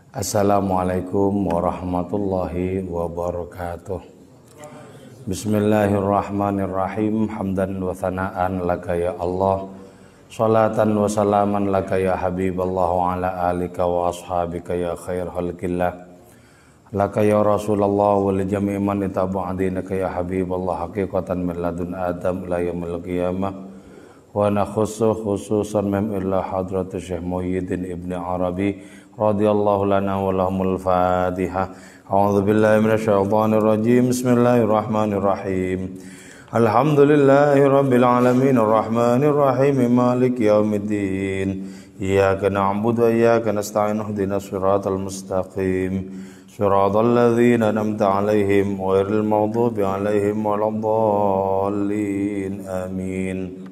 Assalamualaikum warahmatullahi wabarakatuh. Bismillahirrahmanirrahim. Hamdan wa thana'an laka ya Allah, salatan wa salaman laka ya Habiballah, wa ala alika wa ashabika ya khair khalqillah, laka ya Rasulullah wa li jami'i man ittaba'a dinaka ya Habiballah, haqiqatan min ladun Adam ila yaumil qiyamah. Wa nakhussu khususan mem illa hadratu Syekh Muhyiddin Ibn Arabi radhiyallahu lana wa lahumul Fatihah. A'udzu billahi minasyaitonir rajim. Bismillahirrahmanirrahim. Alhamdulillahi rabbil alamin arrahmanir rahim maliki yaumiddin. Iyyaka na'budu wa iyyaka nasta'in ihdinas siratal mustaqim. Siratal ladzina an'amta 'alaihim ghairil maghdubi 'alaihim waladdallin. Amin.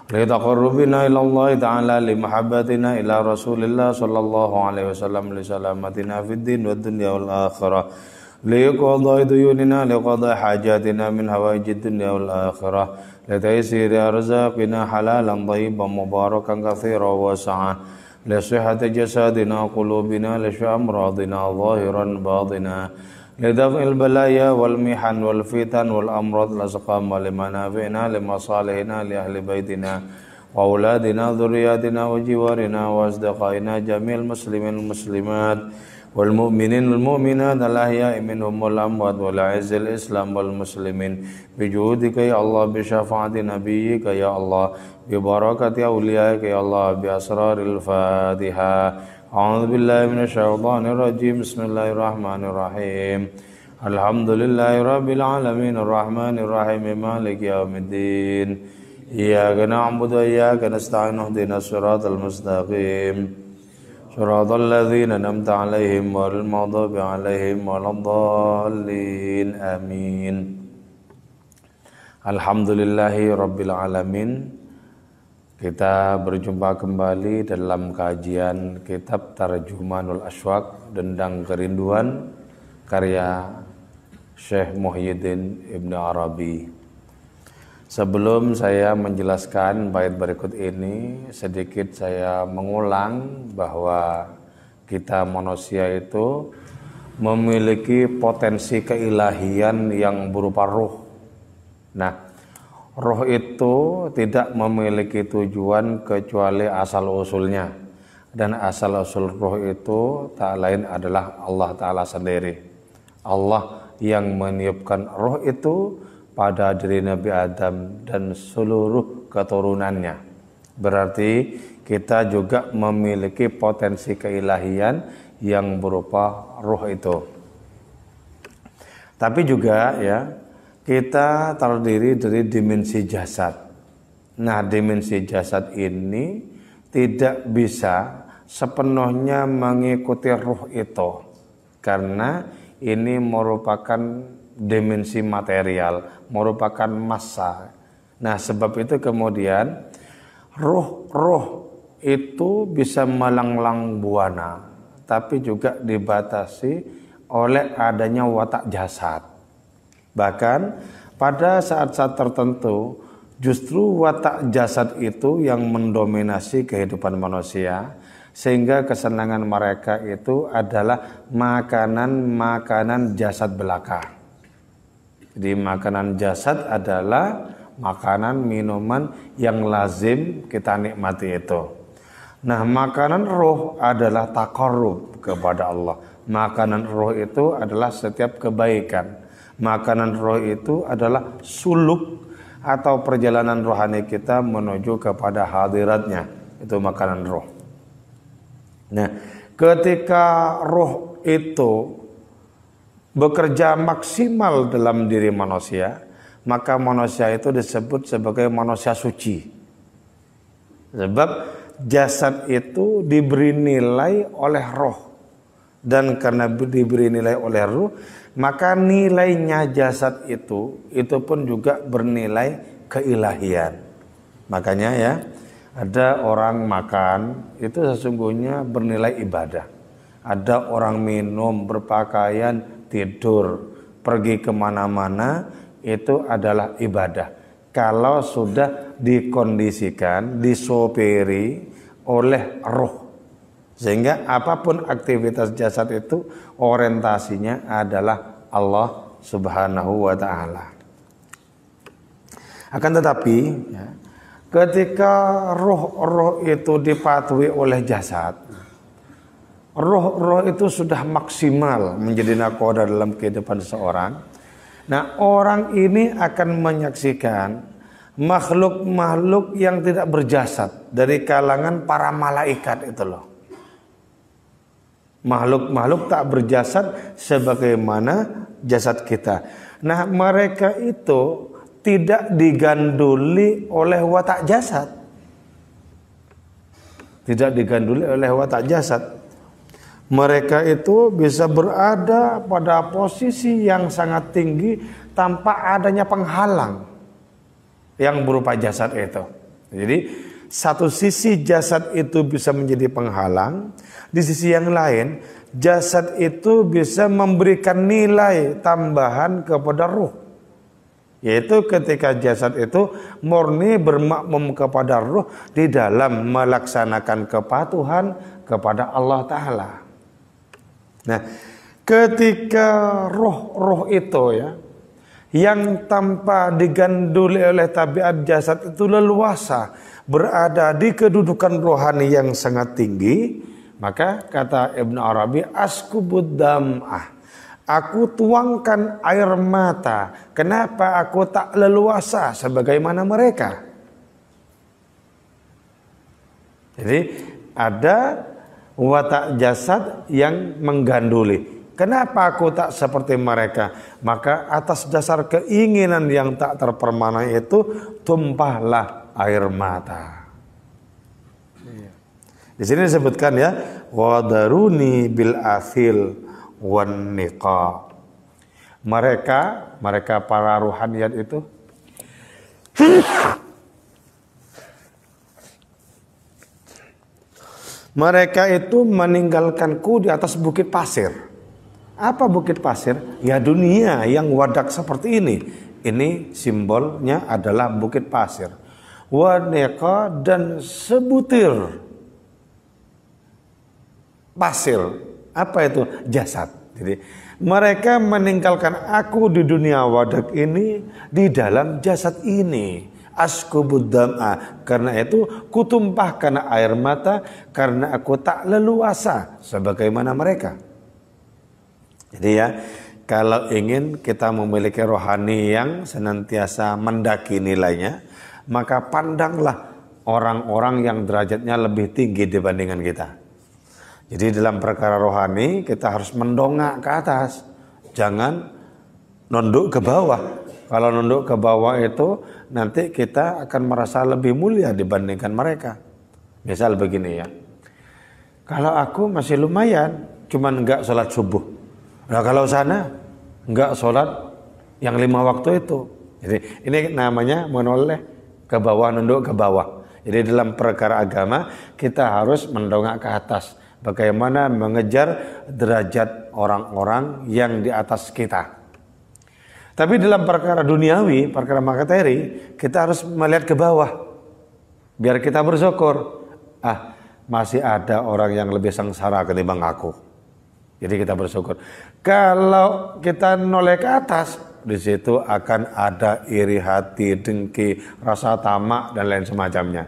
Litaqarrubina ilallahi ta'ala limahabbatina ila rasulillah sallallahu alaihi wasallam li salamatina fid din wad dunya wal akhirah liqadai duyunina liqadai hajatina min hawaijid dunya wal akhirah litaysiri arzaqina halalan thayyiban mubarakan katsiran wasi'an li sihhati jasadina qulubina li amradina zahiran batina lidaf'il balaya wal mihan wal fitan wal amrad lasqam wal manafi'na limasalihina li ahli baitina wa auladina dzurriyyatina wa jiwarina wa asdaqaina jamil muslimin muslimat wal mu'minin wal mu'minat al ahya'i minhum wal amwat wal a'izzil islam wal muslimin bi juhudika ya Allah, bi syafaati nabiyyika ya Allah, bi barakati awliyaika ya Allah, bi asraril Fatihah. A'udzu billahi minasyaitonir rajim. Bismillahirrahmanirrahim. Alhamdulillahi rabbil alamin arrahmanir rahim maliki yaumiddin. Iyyaka na'budu wa iyyaka nasta'in ihdinas siratal mustaqim. Siratal ladzina an'amta 'alaihim ghairil maghdubi 'alaihim waladdallin. Amin. Alhamdulillahi rabbil alamin. Kita berjumpa kembali dalam kajian kitab Tarjumanul Aswaq, Dendang Kerinduan, karya Syekh Muhyiddin Ibn Arabi. Sebelum saya menjelaskan bait berikut ini, sedikit saya mengulang bahwa kita manusia itu memiliki potensi keilahian yang berupa ruh. Nah, roh itu tidak memiliki tujuan kecuali asal-usulnya. Dan asal-usul roh itu tak lain adalah Allah Ta'ala sendiri. Allah yang meniupkan roh itu pada diri Nabi Adam dan seluruh keturunannya. Berarti kita juga memiliki potensi keilahian yang berupa roh itu. Tapi juga ya, kita terdiri dari dimensi jasad. Nah, dimensi jasad ini tidak bisa sepenuhnya mengikuti ruh itu, karena ini merupakan dimensi material, merupakan massa. Nah, sebab itu kemudian ruh itu bisa melanglang buana, tapi juga dibatasi oleh adanya watak jasad. Bahkan pada saat-saat tertentu justru watak jasad itu yang mendominasi kehidupan manusia, sehingga kesenangan mereka itu adalah makanan-makanan jasad belaka. Jadi makanan jasad adalah makanan minuman yang lazim kita nikmati itu. Nah, makanan roh adalah taqarrub kepada Allah. Makanan roh itu adalah setiap kebaikan. Makanan roh itu adalah suluk atau perjalanan rohani kita menuju kepada hadiratnya. Itu makanan roh. Nah, ketika roh itu bekerja maksimal dalam diri manusia, maka manusia itu disebut sebagai manusia suci. Sebab jasad itu diberi nilai oleh roh. Dan karena diberi nilai oleh ruh, maka nilainya jasad itu pun juga bernilai keilahian. Makanya ya, ada orang makan itu sesungguhnya bernilai ibadah. Ada orang minum, berpakaian, tidur, pergi kemana-mana, itu adalah ibadah. Kalau sudah dikondisikan, disopiri oleh roh. Sehingga apapun aktivitas jasad itu orientasinya adalah Allah Subhanahu wa ta'ala. Akan tetapi ya, ketika roh-roh itu dipatuhi oleh jasad, roh-roh itu sudah maksimal menjadi nakoda dalam kehidupan seseorang. Nah, orang ini akan menyaksikan makhluk-makhluk yang tidak berjasad dari kalangan para malaikat itu loh. Makhluk-makhluk tak berjasad sebagaimana jasad kita. Nah, mereka itu tidak diganduli oleh watak jasad. Tidak diganduli oleh watak jasad. Mereka itu bisa berada pada posisi yang sangat tinggi tanpa adanya penghalang yang berupa jasad itu. Jadi satu sisi jasad itu bisa menjadi penghalang, di sisi yang lain jasad itu bisa memberikan nilai tambahan kepada ruh. Yaitu ketika jasad itu murni bermakmum kepada ruh di dalam melaksanakan kepatuhan kepada Allah Ta'ala. Nah, ketika roh-roh itu ya, yang tanpa diganduli oleh tabiat jasad itu leluasa berada di kedudukan rohani yang sangat tinggi, maka kata Ibnu Arabi, askubud dam'ah, aku tuangkan air mata. Kenapa aku tak leluasa sebagaimana mereka? Jadi ada watak jasad yang mengganduli. Kenapa aku tak seperti mereka? Maka atas dasar keinginan yang tak terpermanai itu tumpahlah air mata. Di sini disebutkan ya, wadaruni bil athil wan niqa. Mereka para ruhaniyat itu mereka itu meninggalkanku di atas bukit pasir. Apa bukit pasir? Ya dunia yang wadak seperti ini. Ini simbolnya adalah bukit pasir. Wan niqa, dan sebutir pasir. Apa itu? Jasad. Jadi mereka meninggalkan aku di dunia wadak ini di dalam jasad ini. Askubud dam'a, karena itu kutumpahkan air mata karena aku tak leluasa sebagaimana mereka. Jadi ya, kalau ingin kita memiliki rohani yang senantiasa mendaki nilainya, maka pandanglah orang-orang yang derajatnya lebih tinggi dibandingkan kita. Jadi dalam perkara rohani kita harus mendongak ke atas, jangan nunduk ke bawah. Kalau nunduk ke bawah itu nanti kita akan merasa lebih mulia dibandingkan mereka. Misal begini ya, kalau aku masih lumayan, cuman enggak sholat subuh. Nah kalau sana enggak sholat yang 5 waktu itu. Jadi ini namanya menoleh ke bawah, nunduk ke bawah. Jadi dalam perkara agama kita harus mendongak ke atas. Bagaimana mengejar derajat orang-orang yang di atas kita. Tapi dalam perkara duniawi, perkara materi, kita harus melihat ke bawah. Biar kita bersyukur. Masih ada orang yang lebih sengsara ketimbang aku. Jadi kita bersyukur. Kalau kita noleh ke atas, di situ akan ada iri hati, dengki, rasa tamak dan lain semacamnya.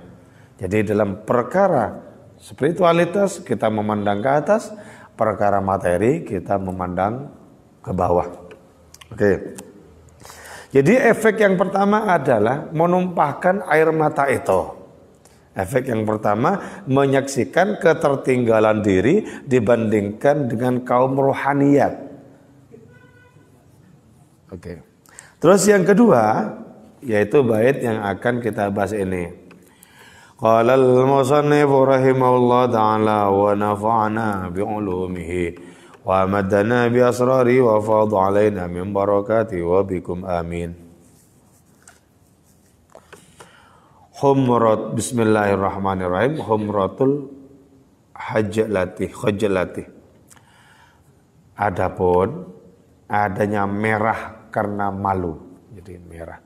Jadi dalam perkara spiritualitas kita memandang ke atas, perkara materi kita memandang ke bawah. Oke. Jadi efek yang pertama adalah menumpahkan air mata itu. Efek yang pertama menyaksikan ketertinggalan diri dibandingkan dengan kaum rohaniyat. Oke. Terus yang kedua yaitu bait yang akan kita bahas ini. Qala al-musannif rahimahullah ta'ala wa nafa'ana bi'ulumihi wa madana bi asrari wa fadha alaina min barakati wa bikum amin. Humrat, bismillahirrahmanirrahim. Humratul khajalati. Adapun adanya merah karena malu. Jadi merah.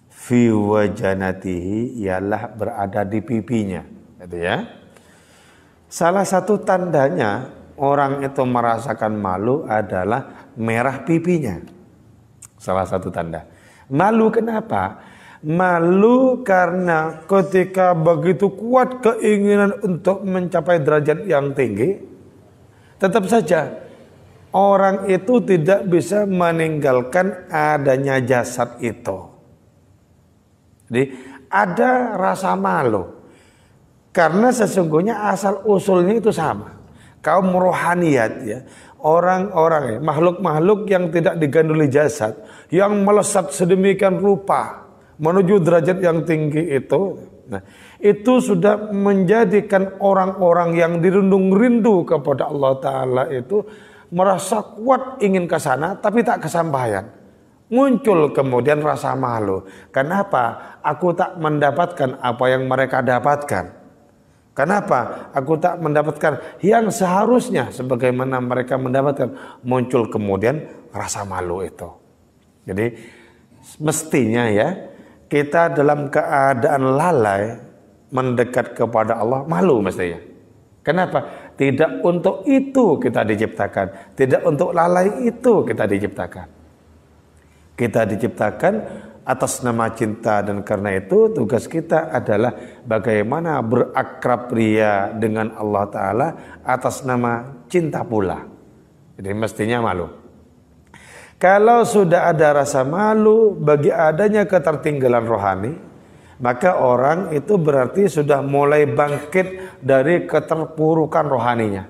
Fi wajanatihi ialah berada di pipinya. Gitu ya. Salah satu tandanya orang itu merasakan malu adalah merah pipinya. Salah satu tanda. Malu kenapa? Malu karena ketika begitu kuat keinginan untuk mencapai derajat yang tinggi, tetap saja orang itu tidak bisa meninggalkan adanya jasad itu. Jadi ada rasa malu. Karena sesungguhnya asal usulnya itu sama. Kaum rohaniyat ya, orang-orang makhluk-makhluk yang tidak diganduli jasad, yang melesat sedemikian rupa menuju derajat yang tinggi itu. Nah, itu sudah menjadikan orang-orang yang dirundung rindu kepada Allah Ta'ala itu merasa kuat ingin ke sana tapi tak kesampaian. Muncul kemudian rasa malu. Kenapa? Aku tak mendapatkan apa yang mereka dapatkan. Kenapa? Aku tak mendapatkan yang seharusnya sebagaimana mereka mendapatkan. Muncul kemudian rasa malu itu. Jadi mestinya ya, kita dalam keadaan lalai mendekat kepada Allah malu mestinya. Kenapa? Tidak untuk itu kita diciptakan. Tidak untuk lalai itu kita diciptakan. Kita diciptakan atas nama cinta, dan karena itu tugas kita adalah bagaimana berakrab ria dengan Allah Ta'ala atas nama cinta pula. Jadi mestinya malu. Kalau sudah ada rasa malu bagi adanya ketertinggalan rohani, maka orang itu berarti sudah mulai bangkit dari keterpurukan rohaninya.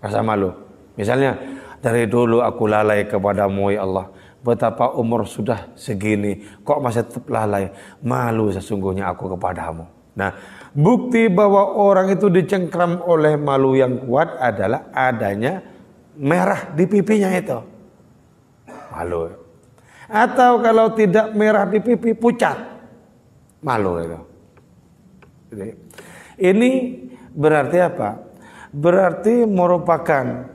Rasa malu. Misalnya, dari dulu aku lalai kepadamu ya Allah. Betapa umur sudah segini, kok masih tetap lalai? Malu sesungguhnya aku kepadamu. Nah, bukti bahwa orang itu dicengkram oleh malu yang kuat adalah adanya merah di pipinya itu. Malu. Atau kalau tidak merah di pipi, pucat. Malu itu. Jadi, ini berarti apa? Berarti merupakan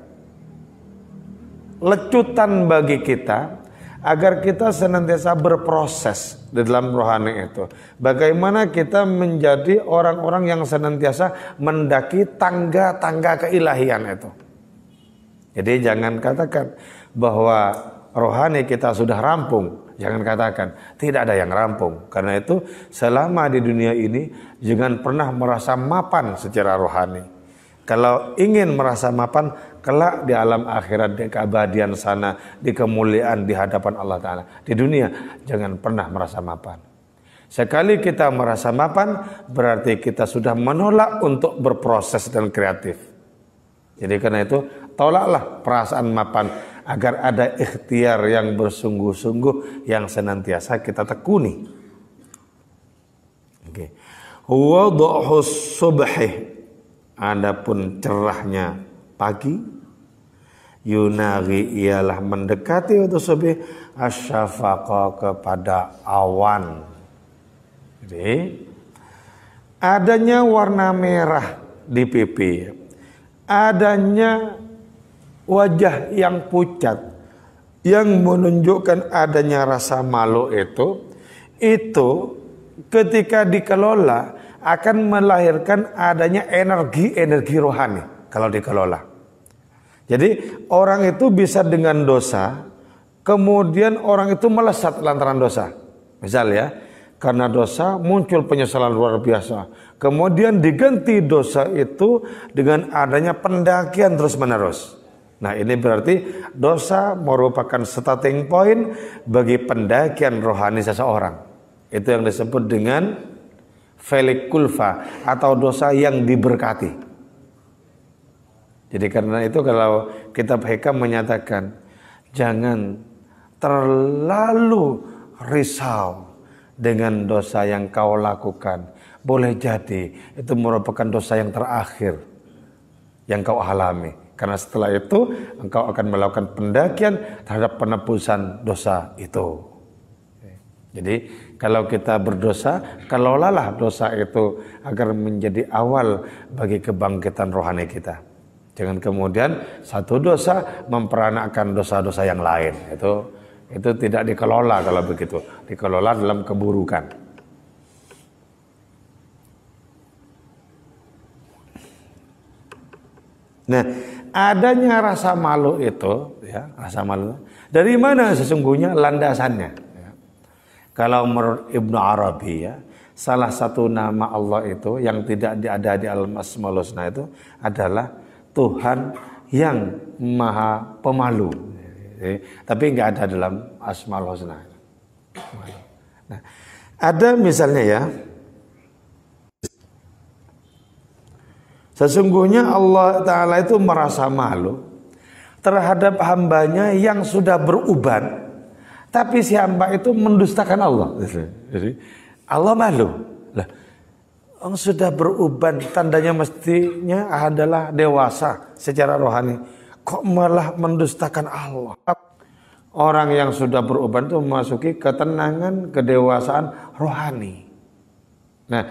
lecutan bagi kita agar kita senantiasa berproses di dalam rohani itu. Bagaimana kita menjadi orang-orang yang senantiasa mendaki tangga-tangga keilahian itu. Jadi jangan katakan bahwa rohani kita sudah rampung. Jangan katakan, tidak ada yang rampung. Karena itu selama di dunia ini jangan pernah merasa mapan secara rohani. Kalau ingin merasa mapan, kelak di alam akhirat, di keabadian sana, di kemuliaan di hadapan Allah Ta'ala. Di dunia jangan pernah merasa mapan. Sekali kita merasa mapan, berarti kita sudah menolak untuk berproses dan kreatif. Jadi karena itu tolaklah perasaan mapan agar ada ikhtiar yang bersungguh-sungguh yang senantiasa kita tekuni. Oke. Wadhuhus subhi, adapun cerahnya pagi, yunagi ialah mendekati waktu subuh, asyafaqa kepada awan. Jadi adanya warna merah di pipi, adanya wajah yang pucat yang menunjukkan adanya rasa malu itu ketika dikelola akan melahirkan adanya energi rohani kalau dikelola. Jadi orang itu bisa dengan dosa, kemudian orang itu melesat lantaran dosa. Misal ya, karena dosa muncul penyesalan luar biasa. Kemudian diganti dosa itu dengan adanya pendakian terus-menerus. Nah ini berarti dosa merupakan starting point bagi pendakian rohani seseorang. Itu yang disebut dengan felik kulfa atau dosa yang diberkati. Jadi karena itu kalau kitab Hikam menyatakan jangan terlalu risau dengan dosa yang kau lakukan. Boleh jadi itu merupakan dosa yang terakhir yang kau alami. Karena setelah itu engkau akan melakukan pendakian terhadap penebusan dosa itu. Jadi kalau kita berdosa, kelolalah dosa itu agar menjadi awal bagi kebangkitan rohani kita. Jangan kemudian satu dosa memperanakkan dosa-dosa yang lain. Itu tidak dikelola kalau begitu. Dikelola dalam keburukan. Nah, adanya rasa malu itu, ya, rasa malu dari mana sesungguhnya landasannya? Ya. Kalau menurut Ibnu Arabi, ya, salah satu nama Allah itu yang tidak ada di Al-Asmaul Husna itu adalah Tuhan yang Maha Pemalu. Tapi nggak ada dalam Asmaul Husna. Nah, ada misalnya ya, sesungguhnya Allah Ta'ala itu merasa malu terhadap hambanya yang sudah beruban, tapi si hamba itu mendustakan Allah. Jadi Allah malu. Lah, orang sudah beruban, tandanya mestinya adalah dewasa secara rohani. Kok malah mendustakan Allah? Orang yang sudah beruban itu memasuki ketenangan, kedewasaan rohani. Nah,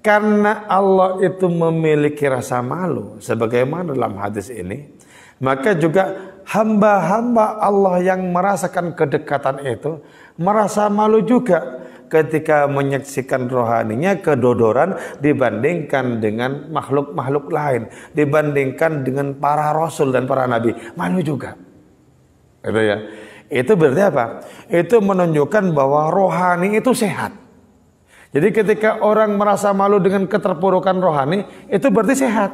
karena Allah itu memiliki rasa malu, sebagaimana dalam hadis ini, maka juga hamba-hamba Allah yang merasakan kedekatan itu merasa malu juga ketika menyaksikan rohaninya kedodoran dibandingkan dengan makhluk-makhluk lain, dibandingkan dengan para rasul dan para nabi, malu juga. Itu ya. Itu berarti apa? Itu menunjukkan bahwa rohani itu sehat. Jadi ketika orang merasa malu dengan keterpurukan rohani, itu berarti sehat.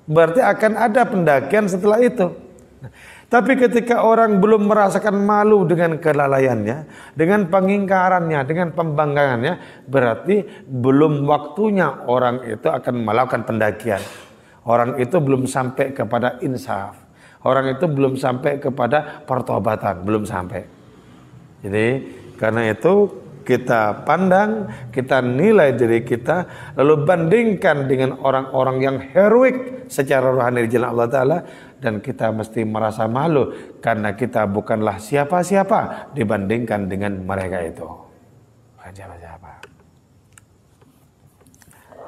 Berarti akan ada pendakian setelah itu. Tapi ketika orang belum merasakan malu dengan kelalaiannya, dengan pengingkarannya, dengan pembanggangannya, berarti belum waktunya orang itu akan melakukan pendakian. Orang itu belum sampai kepada insaf. Orang itu belum sampai kepada pertobatan, belum sampai. Jadi karena itu kita pandang, kita nilai diri kita, lalu bandingkan dengan orang-orang yang heroik secara rohani di jalan Allah Ta'ala, dan kita mesti merasa malu karena kita bukanlah siapa-siapa dibandingkan dengan mereka itu. Bukan siapa-siapa.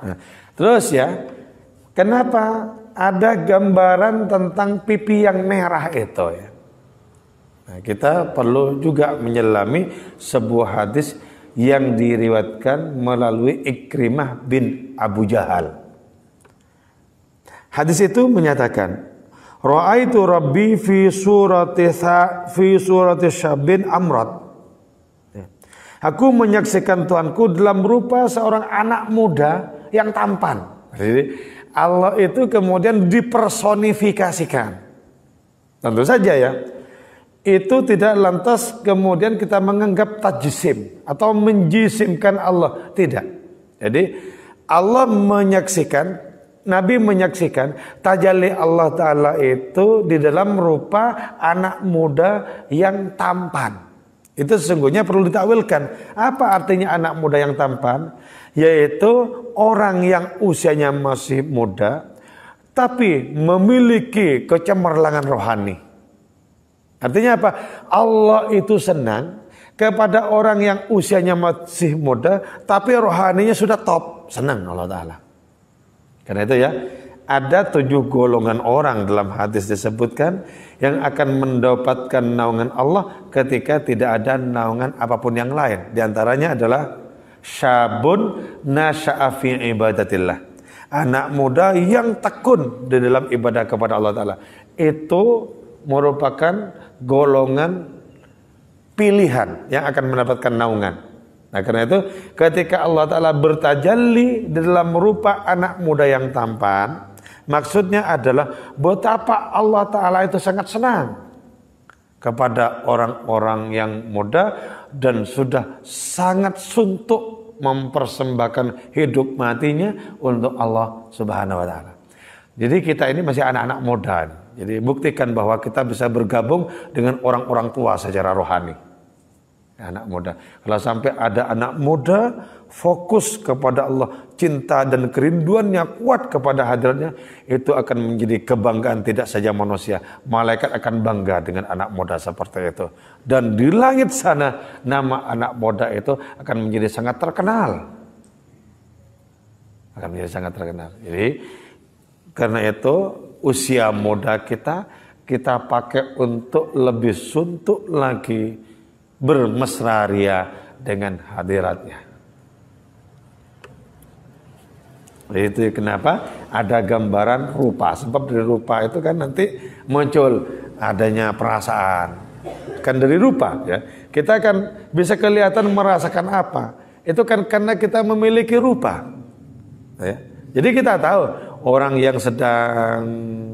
Nah, terus ya, kenapa ada gambaran tentang pipi yang merah itu ya? Nah, kita perlu juga menyelami sebuah hadis yang diriwayatkan melalui Ikrimah bin Abu Jahal. Hadis itu menyatakan, Ra'aitu Rabbi fi surati syabin amrad. Aku menyaksikan Tuhanku dalam rupa seorang anak muda yang tampan. Jadi Allah itu kemudian dipersonifikasikan. Tentu saja ya, itu tidak lantas kemudian kita menganggap tajsim atau menjisimkan Allah. Tidak. Jadi Allah menyaksikan, Nabi menyaksikan tajalli Allah Ta'ala itu di dalam rupa anak muda yang tampan. Itu sesungguhnya perlu ditakwilkan. Apa artinya anak muda yang tampan? Yaitu orang yang usianya masih muda tapi memiliki kecemerlangan rohani. Artinya apa? Allah itu senang kepada orang yang usianya masih muda tapi rohaninya sudah top. Senang Allah Ta'ala. Karena itu ya, ada 7 golongan orang dalam hadis disebutkan yang akan mendapatkan naungan Allah ketika tidak ada naungan apapun yang lain. Di antaranya adalah syabun nasya'a fi ibadatillah. Anak muda yang tekun di dalam ibadah kepada Allah Ta'ala. Itu merupakan golongan pilihan yang akan mendapatkan naungan. Nah karena itu ketika Allah Ta'ala bertajalli di dalam rupa anak muda yang tampan, maksudnya adalah betapa Allah Ta'ala itu sangat senang kepada orang-orang yang muda dan sudah sangat suntuk mempersembahkan hidup matinya untuk Allah Subhanahu wa Ta'ala. Jadi kita ini masih anak-anak muda. Jadi buktikan bahwa kita bisa bergabung dengan orang-orang tua secara rohani. Anak muda. Kalau sampai ada anak muda fokus kepada Allah, cinta dan kerinduannya kuat kepada hadiratnya, itu akan menjadi kebanggaan tidak saja manusia, malaikat akan bangga dengan anak muda seperti itu. Dan di langit sana nama anak muda itu akan menjadi sangat terkenal. Akan menjadi sangat terkenal. Jadi karena itu usia muda kita pakai untuk lebih suntuk lagi bermesra ria dengan hadiratnya. Itu kenapa ada gambaran rupa. Sebab dari rupa itu kan nanti muncul adanya perasaan. Kan dari rupa ya. Kita kan bisa kelihatan merasakan apa. Itu kan karena kita memiliki rupa. Ya. Jadi kita tahu orang yang sedang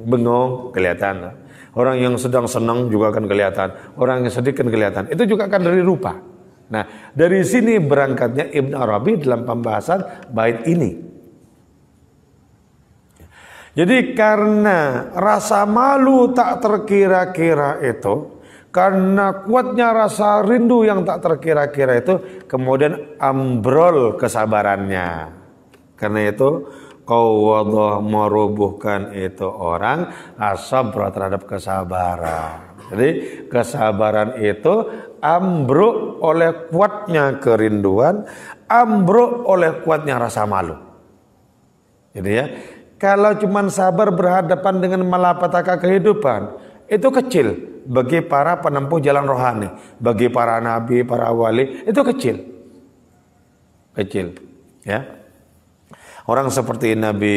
bengong kelihatan. Orang yang sedang senang juga akan kelihatan. Orang yang sedih kan kelihatan. Itu juga kan dari rupa. Nah, dari sini berangkatnya Ibn Arabi dalam pembahasan bait ini. Jadi karena rasa malu tak terkira-kira itu, karena kuatnya rasa rindu yang tak terkira-kira itu, kemudian ambrol kesabarannya. Karena itu qawadah merubuhkan itu orang asabra terhadap kesabaran. Jadi kesabaran itu ambruk oleh kuatnya kerinduan, ambruk oleh kuatnya rasa malu. Jadi ya, kalau cuma sabar berhadapan dengan malapetaka kehidupan, itu kecil bagi para penempuh jalan rohani, bagi para nabi, para wali, itu kecil. Kecil, ya. Orang seperti Nabi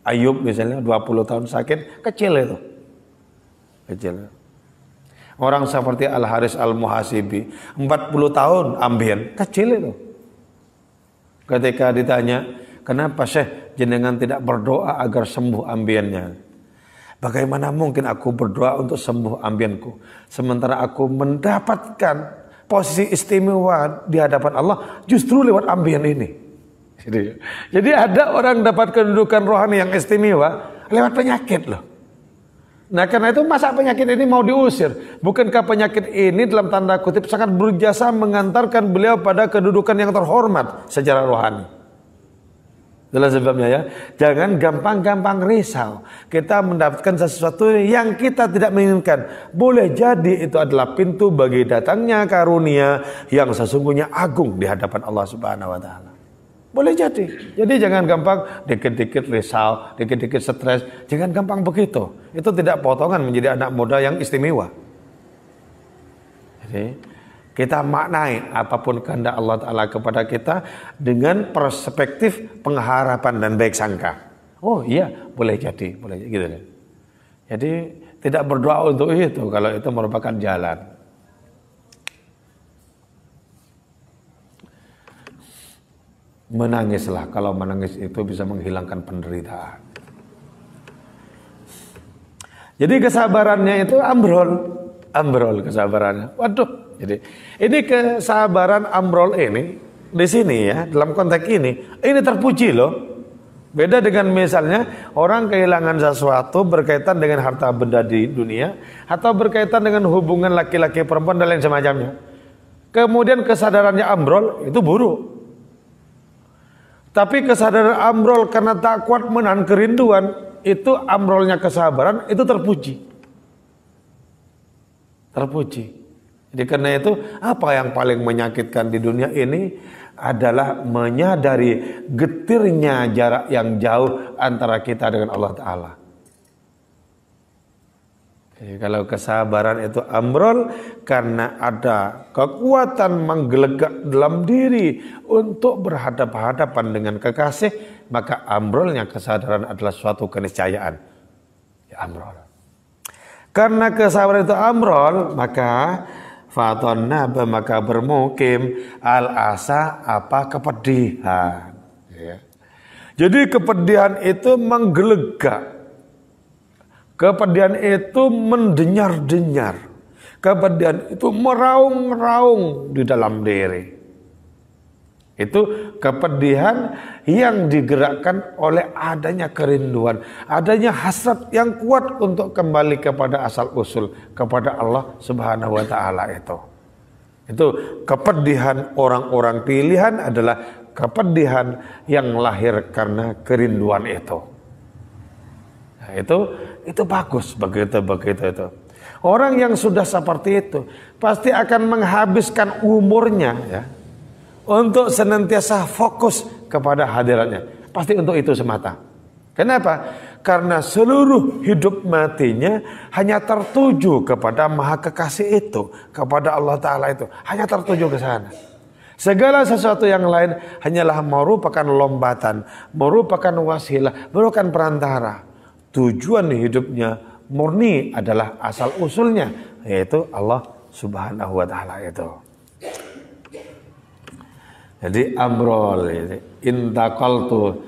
Ayub misalnya 20 tahun sakit, kecil itu. Kecil. Orang seperti Al-Haris Al-Muhasibi 40 tahun ambien, kecil itu. Ketika ditanya, kenapa Syekh jenengan tidak berdoa agar sembuh ambiennya? Bagaimana mungkin aku berdoa untuk sembuh ambienku, sementara aku mendapatkan posisi istimewa di hadapan Allah justru lewat ambien ini. Jadi ada orang dapat kedudukan rohani yang istimewa lewat penyakit loh. Nah karena itu masa penyakit ini mau diusir? Bukankah penyakit ini dalam tanda kutip sangat berjasa mengantarkan beliau pada kedudukan yang terhormat secara rohani? Itulah sebabnya ya, jangan gampang-gampang risau. Kita mendapatkan sesuatu yang kita tidak menginginkan. Boleh jadi itu adalah pintu bagi datangnya karunia yang sesungguhnya agung di hadapan Allah Subhanahu wa taala. Boleh jadi. Jadi jangan gampang dikit-dikit risau, dikit-dikit stres. Jangan gampang begitu. Itu tidak potongan menjadi anak muda yang istimewa. Jadi kita maknai apapun kehendak Allah Ta'ala kepada kita dengan perspektif pengharapan dan baik sangka. Oh iya, boleh jadi, boleh gitu deh. Jadi tidak berdoa untuk itu kalau itu merupakan jalan. Menangislah, kalau menangis itu bisa menghilangkan penderitaan. Jadi kesabarannya itu ambrol kesabarannya. Waduh, jadi ini kesabaran ambrol ini di sini ya, dalam konteks ini terpuji loh. Beda dengan misalnya orang kehilangan sesuatu berkaitan dengan harta benda di dunia atau berkaitan dengan hubungan laki-laki perempuan dan lain semacamnya. Kemudian kesadarannya ambrol, itu buruk. Tapi kesadaran ambrol karena tak kuat menahan kerinduan, itu ambrolnya kesabaran, itu terpuji. Terpuji. Jadi karena itu apa yang paling menyakitkan di dunia ini adalah menyadari getirnya jarak yang jauh antara kita dengan Allah Ta'ala. Jadi kalau kesabaran itu ambrol karena ada kekuatan menggelegak dalam diri untuk berhadapan-hadapan dengan kekasih, maka ambrolnya kesadaran adalah suatu keniscayaan. Ya, ambrol. Karena kesabaran itu ambrol, maka fatonnaba, maka bermukim al-asa, apa kepedihan. Ya. Jadi kepedihan itu menggelegak. Kepedihan itu mendenyar-denyar. Kepedihan itu meraung-raung di dalam diri. Itu kepedihan yang digerakkan oleh adanya kerinduan, adanya hasrat yang kuat untuk kembali kepada asal usul, kepada Allah Subhanahu wa taala itu. Itu kepedihan orang-orang pilihan adalah kepedihan yang lahir karena kerinduan itu. Nah, itu bagus begitu itu. Orang yang sudah seperti itu pasti akan menghabiskan umurnya ya untuk senantiasa fokus kepada hadiratnya. Pasti untuk itu semata. Kenapa? Karena seluruh hidup matinya hanya tertuju kepada Maha Kekasih itu, kepada Allah Ta'ala itu. Hanya tertuju ke sana. Segala sesuatu yang lain hanyalah merupakan lompatan, merupakan wasilah, merupakan perantara. Tujuan hidupnya murni adalah asal usulnya, yaitu Allah Subhanahu wa Ta'ala itu. Jadi amrol, intaqaltu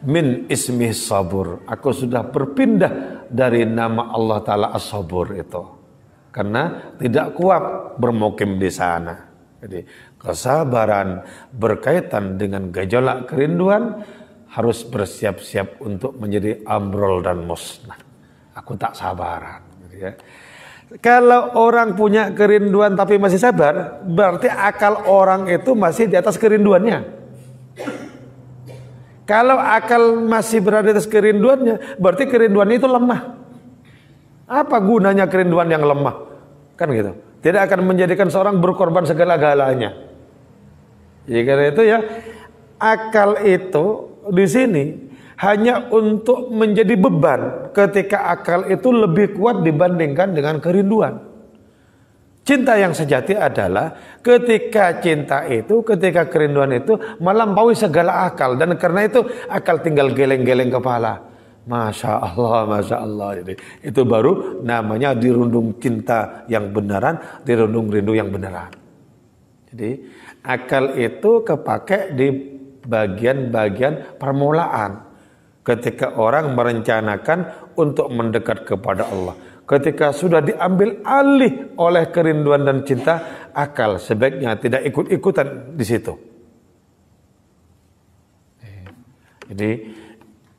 min ismi sabur. Aku sudah berpindah dari nama Allah Ta'ala as-sabur itu. Karena tidak kuat bermukim di sana. Jadi kesabaran berkaitan dengan gejolak kerinduan harus bersiap-siap untuk menjadi amrol dan musnah. Aku tak sabaran. Gitu ya. Kalau orang punya kerinduan tapi masih sabar, berarti akal orang itu masih di atas kerinduannya. Kalau akal masih berada di atas kerinduannya, berarti kerinduan itu lemah. Apa gunanya kerinduan yang lemah? Kan gitu. Tidak akan menjadikan seorang berkorban segala-galanya. Jadi karena itu ya, akal itu di sini hanya untuk menjadi beban ketika akal itu lebih kuat dibandingkan dengan kerinduan. Cinta yang sejati adalah ketika cinta itu, ketika kerinduan itu melampaui segala akal. Dan karena itu akal tinggal geleng-geleng kepala. Masya Allah, Masya Allah. Jadi, itu baru namanya dirundung cinta yang benaran, dirundung rindu yang beneran. Jadi akal itu kepake di bagian-bagian permulaan. Ketika orang merencanakan untuk mendekat kepada Allah. Ketika sudah diambil alih oleh kerinduan dan cinta, akal sebaiknya tidak ikut-ikutan di situ. Jadi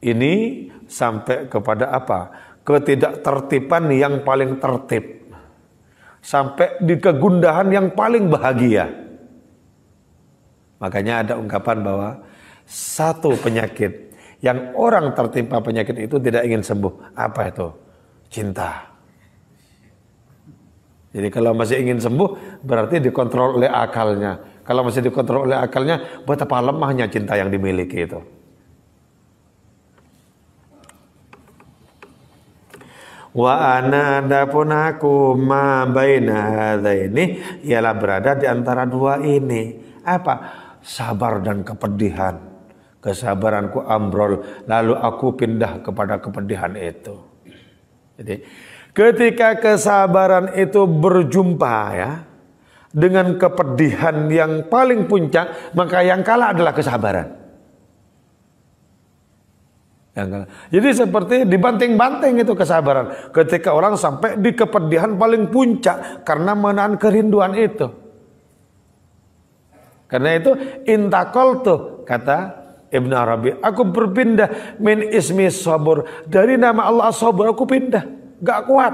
ini sampai kepada apa? Ketidaktertiban yang paling tertib. Sampai di kegundahan yang paling bahagia. Makanya ada ungkapan bahwa satu penyakit yang orang tertimpa penyakit itu tidak ingin sembuh. Apa itu? Cinta. Jadi kalau masih ingin sembuh berarti dikontrol oleh akalnya. Kalau masih dikontrol oleh akalnya, betapa lemahnya cinta yang dimiliki itu. Wa ana adapun aku ma baina hadaini ialah berada di antara dua ini. Apa? Sabar dan kepedihan. Kesabaranku ambrol, lalu aku pindah kepada kepedihan itu. Jadi ketika kesabaran itu berjumpa ya dengan kepedihan yang paling puncak, maka yang kalah adalah kesabaran. Jadi seperti dibanting-banting itu kesabaran. Ketika orang sampai di kepedihan paling puncak karena menahan kerinduan itu. Karena itu intaqaltu, kata Ibn Arabi, aku berpindah min ismi sabur, dari nama Allah sabur aku pindah, gak kuat.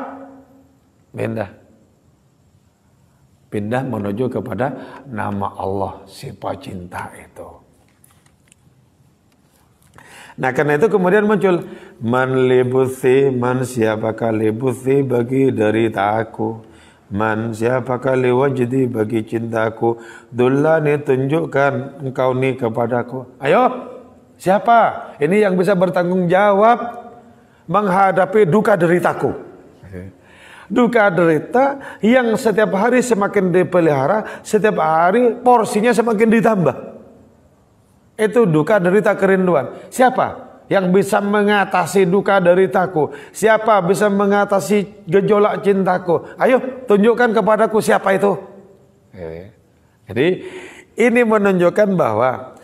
Pindah menuju kepada nama Allah sifat cinta itu. Nah karena itu kemudian muncul man libuthi, man siapakah libuthi bagi deritaku, man siapakah liwajdi bagi cintaku, dullani tunjukkan engkau ni kepadaku. Ayo siapa ini yang bisa bertanggung jawab menghadapi duka deritaku. Duka derita yang setiap hari semakin dipelihara, setiap hari porsinya semakin ditambah. Itu duka derita kerinduan. Siapa yang bisa mengatasi duka deritaku? Siapa bisa mengatasi gejolak cintaku? Ayo tunjukkan kepadaku siapa itu. Jadi ini menunjukkan bahwa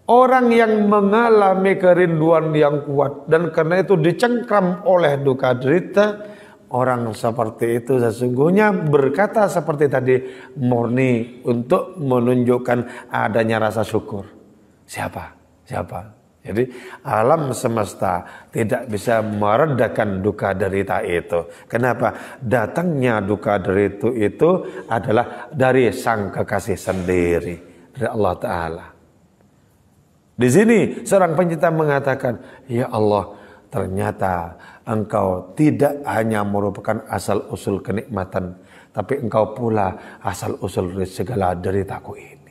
orang yang mengalami kerinduan yang kuat dan karena itu dicengkram oleh duka derita, orang seperti itu sesungguhnya berkata seperti tadi murni untuk menunjukkan adanya rasa syukur. Siapa? Jadi alam semesta tidak bisa meredakan duka derita itu. Kenapa? Datangnya duka derita itu adalah dari sang kekasih sendiri, dari Allah Ta'ala. Di sini seorang pencinta mengatakan, ya Allah, ternyata engkau tidak hanya merupakan asal usul kenikmatan, tapi engkau pula asal usul dari segala deritaku ini.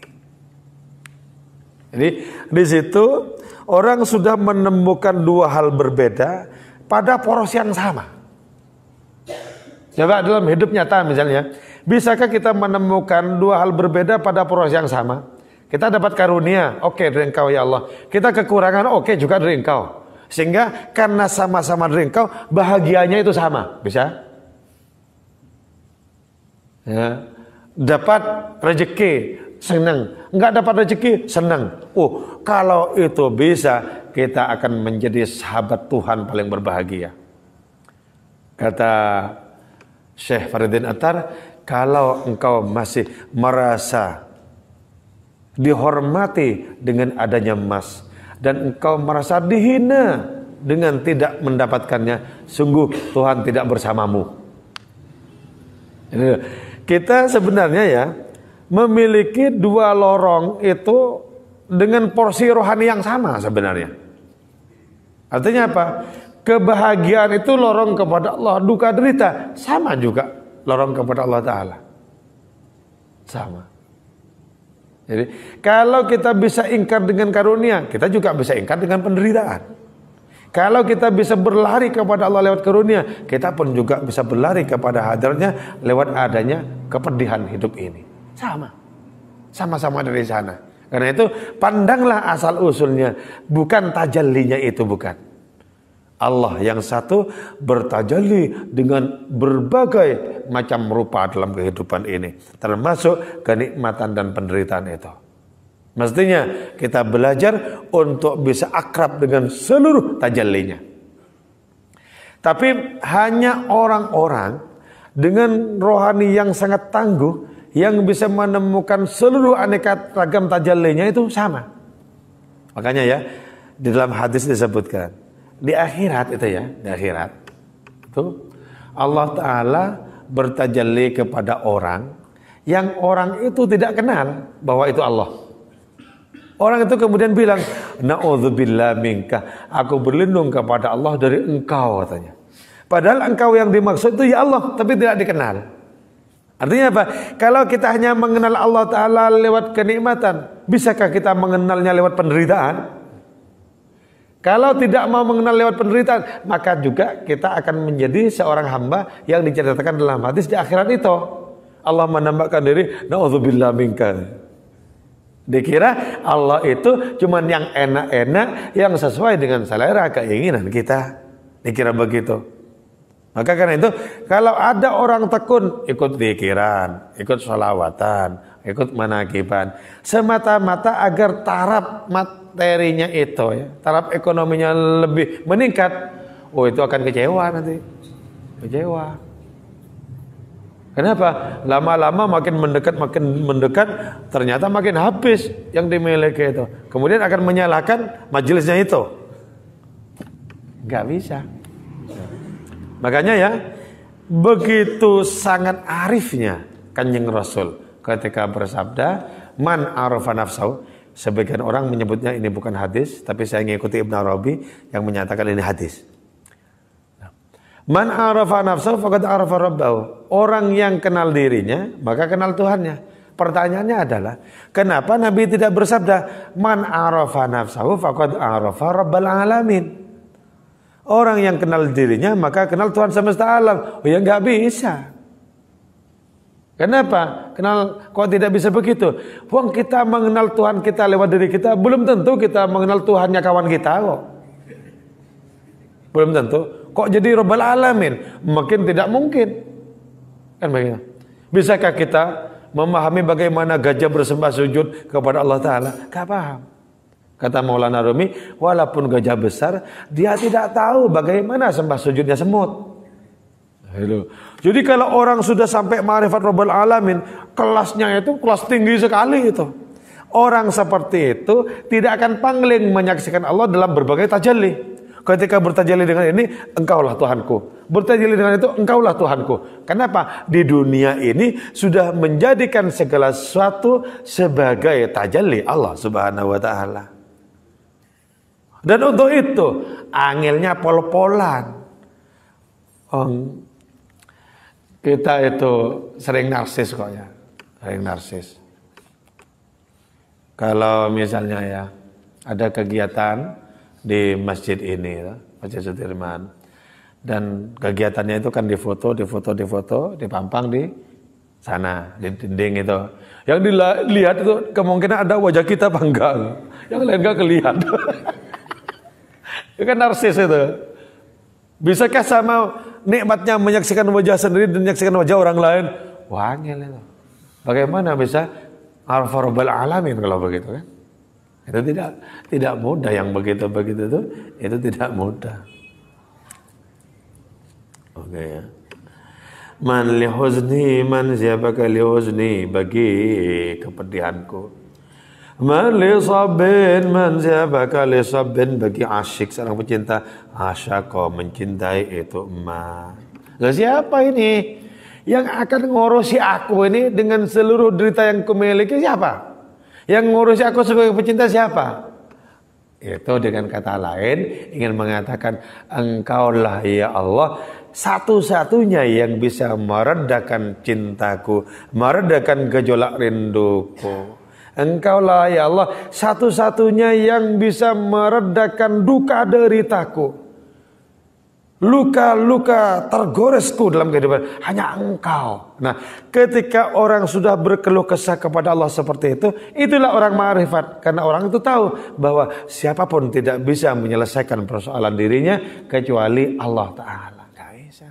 Jadi di situ orang sudah menemukan dua hal berbeda pada poros yang sama. Coba dalam hidup nyata misalnya, bisakah kita menemukan dua hal berbeda pada poros yang sama? Kita dapat karunia, oke dari Engkau ya Allah. Kita kekurangan, oke juga dari Engkau. Sehingga karena sama-sama dari Engkau, bahagianya itu sama. Bisa? Ya. Dapat rezeki, senang. Enggak dapat rezeki, senang. Kalau itu bisa, kita akan menjadi sahabat Tuhan paling berbahagia. Kata Syekh Faridin Attar, kalau engkau masih merasa dihormati dengan adanya emas, dan engkau merasa dihina dengan tidak mendapatkannya, sungguh Tuhan tidak bersamamu. Kita sebenarnya ya memiliki dua lorong itu dengan porsi rohani yang sama sebenarnya. Artinya apa? Kebahagiaan itu lorong kepada Allah, duka derita sama juga lorong kepada Allah Ta'ala. Sama. Jadi kalau kita bisa ingkar dengan karunia, kita juga bisa ingkar dengan penderitaan. Kalau kita bisa berlari kepada Allah lewat karunia, kita pun juga bisa berlari kepada hadirnya lewat adanya kepedihan hidup ini. Sama-sama dari sana. Karena itu pandanglah asal usulnya, bukan tajallinya itu, bukan. Allah yang satu bertajalli dengan berbagai macam rupa dalam kehidupan ini, termasuk kenikmatan dan penderitaan itu. Mestinya kita belajar untuk bisa akrab dengan seluruh tajallinya. Tapi hanya orang-orang dengan rohani yang sangat tangguh yang bisa menemukan seluruh aneka ragam tajallinya itu sama. Makanya ya, di dalam hadis disebutkan, di akhirat itu ya, di akhirat itu Allah Ta'ala bertajalli kepada orang yang orang itu tidak kenal bahwa itu Allah. Orang itu kemudian bilang, na'udzubillah minka, aku berlindung kepada Allah dari engkau, katanya. Padahal engkau yang dimaksud itu ya Allah, tapi tidak dikenal. Artinya apa? Kalau kita hanya mengenal Allah Ta'ala lewat kenikmatan, bisakah kita mengenalnya lewat penderitaan? Kalau tidak mau mengenal lewat penderitaan, maka juga kita akan menjadi seorang hamba yang diceritakan dalam hadis di akhirat itu. Allah menambahkan diri, na'udzubillah minka. Dikira Allah itu cuman yang enak-enak, yang sesuai dengan selera keinginan kita. Dikira begitu. Maka karena itu, kalau ada orang tekun ikut zikiran, ikut sholawatan, ikut manakiban, semata-mata agar taraf materinya itu, ya, taraf ekonominya lebih meningkat, itu akan kecewa nanti. Kecewa. Kenapa? Lama-lama makin mendekat, ternyata makin habis yang dimiliki itu. Kemudian akan menyalahkan majelisnya itu. Gak bisa. Makanya ya, begitu sangat arifnya Kanjeng Rasul ketika bersabda, man arafa nafsahu. Sebagian orang menyebutnya ini bukan hadis, tapi saya mengikuti Ibn Arabi yang menyatakan ini hadis. Man arafa nafsahu faqad arafa rabbahu. Orang yang kenal dirinya, maka kenal Tuhannya. Pertanyaannya adalah, kenapa Nabi tidak bersabda, man arafa nafsahu faqad arafa rabbal alamin. Orang yang kenal dirinya, maka kenal Tuhan semesta alam. Ya nggak bisa. Kenapa? Kok tidak bisa begitu? Wong kita mengenal Tuhan kita lewat diri kita, belum tentu kita mengenal Tuhannya kawan kita kok. Belum tentu. Kok jadi Rabbal Alamin? Makin tidak mungkin. Kan begitu. Bisakah kita memahami bagaimana gajah bersembah sujud kepada Allah Ta'ala? Gak paham. Kata Maulana Rumi, walaupun gajah besar, dia tidak tahu bagaimana sembah sujudnya semut. Jadi kalau orang sudah sampai ma'rifat Rabbal Alamin, kelasnya itu kelas tinggi sekali itu. Orang seperti itu tidak akan pangling menyaksikan Allah dalam berbagai tajalli. Ketika bertajalli dengan ini, engkaulah Tuhanku. Bertajalli dengan itu, engkaulah Tuhanku. Kenapa? Di dunia ini sudah menjadikan segala sesuatu sebagai tajalli Allah Subhanahu wa Ta'ala. Dan untuk itu, angelnya pol-polan. Kita itu sering narsis kok ya. Sering narsis. Kalau misalnya ya, ada kegiatan di masjid ini, Masjid Sudirman, dan kegiatannya itu kan difoto, dipampang di sana di dinding itu. Yang dilihat itu kemungkinan ada wajah kita apa enggak. Yang lain enggak kelihatan. Itu kan narsis itu. Bisakah sama nikmatnya menyaksikan wajah sendiri dan menyaksikan wajah orang lain? Wangil itu. Bagaimana bisa arfa rabbal alamin kalau begitu kan? Itu tidak mudah yang begitu itu tidak mudah. Oke ya. Man li huzni, man siapakah li huzni, bagi kepedihanku. Man li sabbin, man siapakah li sabbin, bagi asyik seorang pecinta. Asyaka mencintai itu emas. Lah siapa ini yang akan ngurusi aku ini dengan seluruh derita yang kumiliki? Siapa? Yang ngurusi aku sebagai pecinta siapa? Itu dengan kata lain ingin mengatakan engkaulah ya Allah satu-satunya yang bisa meredakan cintaku, meredakan gejolak rinduku. Engkaulah ya Allah satu-satunya yang bisa meredakan duka deritaku. Luka-luka tergoresku dalam kehidupan hanya Engkau. Nah, ketika orang sudah berkeluh kesah kepada Allah seperti itu, itulah orang ma'rifat. Karena orang itu tahu bahwa siapapun tidak bisa menyelesaikan persoalan dirinya kecuali Allah Ta'ala. Gak bisa.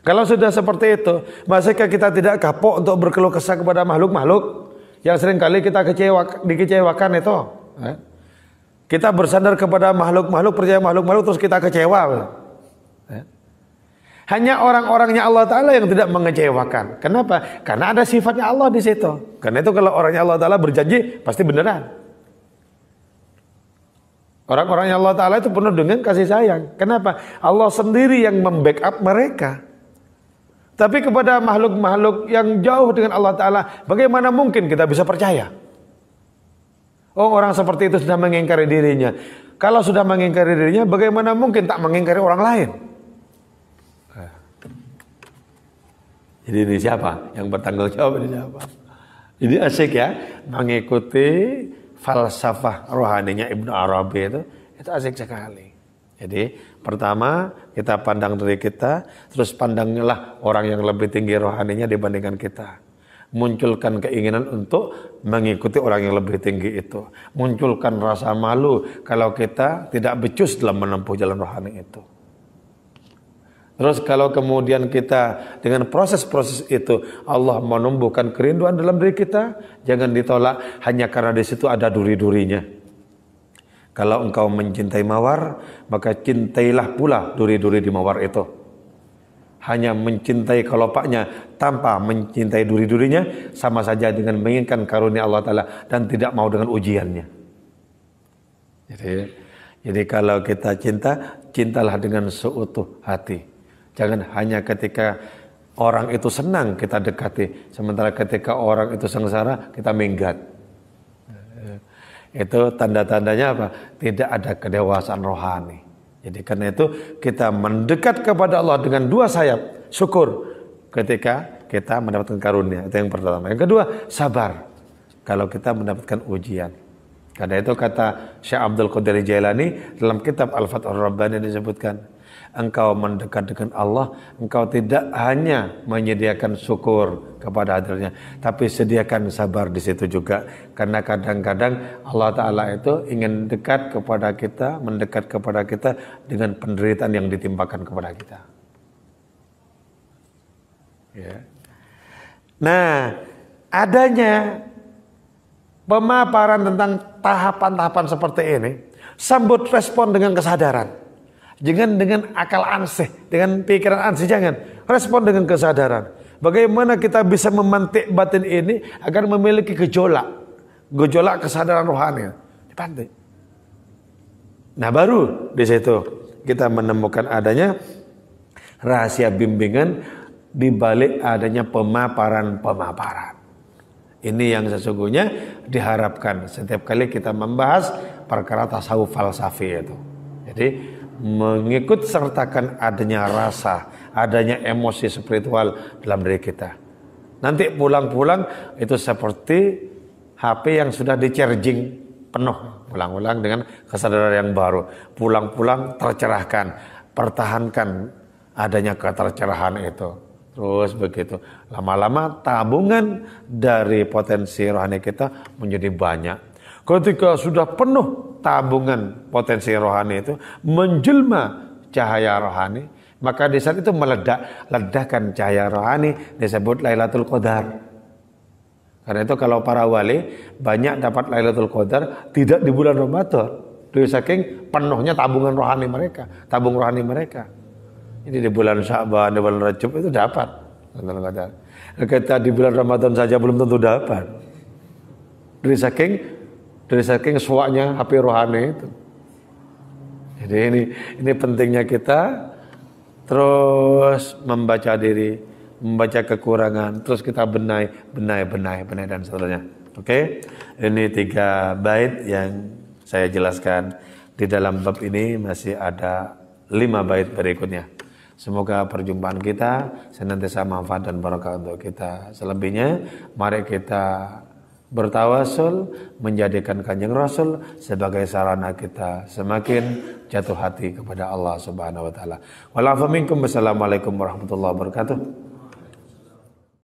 Kalau sudah seperti itu, masihkah kita tidak kapok untuk berkeluh kesah kepada makhluk-makhluk yang seringkali kita dikecewakan itu? Kita bersandar kepada makhluk-makhluk, percaya makhluk-makhluk terus kita kecewa. Hanya orang-orangnya Allah Ta'ala yang tidak mengecewakan. Kenapa? Karena ada sifatnya Allah di situ. Karena itu kalau orangnya Allah Ta'ala berjanji pasti beneran. Orang-orangnya Allah Ta'ala itu penuh dengan kasih sayang. Kenapa? Allah sendiri yang membackup mereka. Tapi kepada makhluk-makhluk yang jauh dengan Allah Ta'ala, bagaimana mungkin kita bisa percaya? Oh, orang seperti itu sudah mengingkari dirinya. Kalau sudah mengingkari dirinya, bagaimana mungkin tak mengingkari orang lain? Jadi ini siapa? Yang bertanggung jawab ini siapa? Jadi asyik ya mengikuti falsafah rohaninya Ibnu Arabi itu asyik sekali. Jadi pertama kita pandang diri kita, terus pandanglah orang yang lebih tinggi rohaninya dibandingkan kita. Munculkan keinginan untuk mengikuti orang yang lebih tinggi itu. Munculkan rasa malu kalau kita tidak becus dalam menempuh jalan rohani itu. Terus kalau kemudian kita dengan proses-proses itu Allah menumbuhkan kerinduan dalam diri kita, jangan ditolak hanya karena di situ ada duri-durinya. Kalau engkau mencintai mawar, maka cintailah pula duri-duri di mawar itu. Hanya mencintai kelopaknya tanpa mencintai duri-durinya sama saja dengan menginginkan karunia Allah Ta'ala dan tidak mau dengan ujiannya. Jadi kalau kita cinta, cintalah dengan seutuh hati. Jangan hanya ketika orang itu senang kita dekati, sementara ketika orang itu sengsara kita minggat. Itu tanda-tandanya apa? Tidak ada kedewasaan rohani. Jadi karena itu kita mendekat kepada Allah dengan dua sayap. Syukur ketika kita mendapatkan karunia. Itu yang pertama. Yang kedua, sabar kalau kita mendapatkan ujian. Karena itu kata Syekh Abdul Qadir Jailani dalam kitab Al-Fathur Rabbani disebutkan, engkau mendekat dengan Allah, engkau tidak hanya menyediakan syukur kepada hadirnya, tapi sediakan sabar di situ juga. Karena kadang-kadang Allah Ta'ala itu ingin dekat kepada kita, mendekat kepada kita dengan penderitaan yang ditimpakan kepada kita. Ya. Nah, adanya pemaparan tentang tahapan-tahapan seperti ini, sambut respon dengan kesadaran. Jangan dengan akal ansih, dengan pikiran ansih, jangan. Respon dengan kesadaran. Bagaimana kita bisa memantik batin ini agar memiliki gejolak kesadaran rohani. Dipantik. Nah, baru di situ kita menemukan adanya rahasia bimbingan di balik adanya pemaparan-pemaparan. Ini yang sesungguhnya diharapkan setiap kali kita membahas perkara tasawuf falsafi itu. Jadi mengikut sertakan adanya rasa, adanya emosi spiritual dalam diri kita. Nanti pulang-pulang itu seperti HP yang sudah di-charging penuh, pulang-pulang dengan kesadaran yang baru. Pulang-pulang tercerahkan, pertahankan adanya ketercerahan itu. Terus begitu. Lama-lama tabungan dari potensi rohani kita menjadi banyak. Ketika sudah penuh tabungan potensi rohani itu menjelma cahaya rohani, maka di saat itu ledakan cahaya rohani disebut Lailatul Qadar. Karena itu kalau para wali banyak dapat Lailatul Qadar tidak di bulan Ramadan. Dari saking penuhnya tabungan rohani mereka, tabung rohani mereka. Ini di bulan Sya'ban, di bulan Rajab itu dapat. Kita di bulan Ramadan saja belum tentu dapat. Dari saking suaknya api rohani itu. Jadi ini pentingnya kita terus membaca diri, membaca kekurangan, terus kita benahi dan seterusnya. Oke? Ini 3 bait yang saya jelaskan. Di dalam bab ini masih ada 5 bait berikutnya. Semoga perjumpaan kita senantiasa manfaat dan barokah untuk kita. Selebihnya mari kita bertawasul menjadikan Kanjeng Rasul sebagai sarana kita semakin jatuh hati kepada Allah Subhanahu wa taala. Wassalamualaikum warahmatullahi wabarakatuh.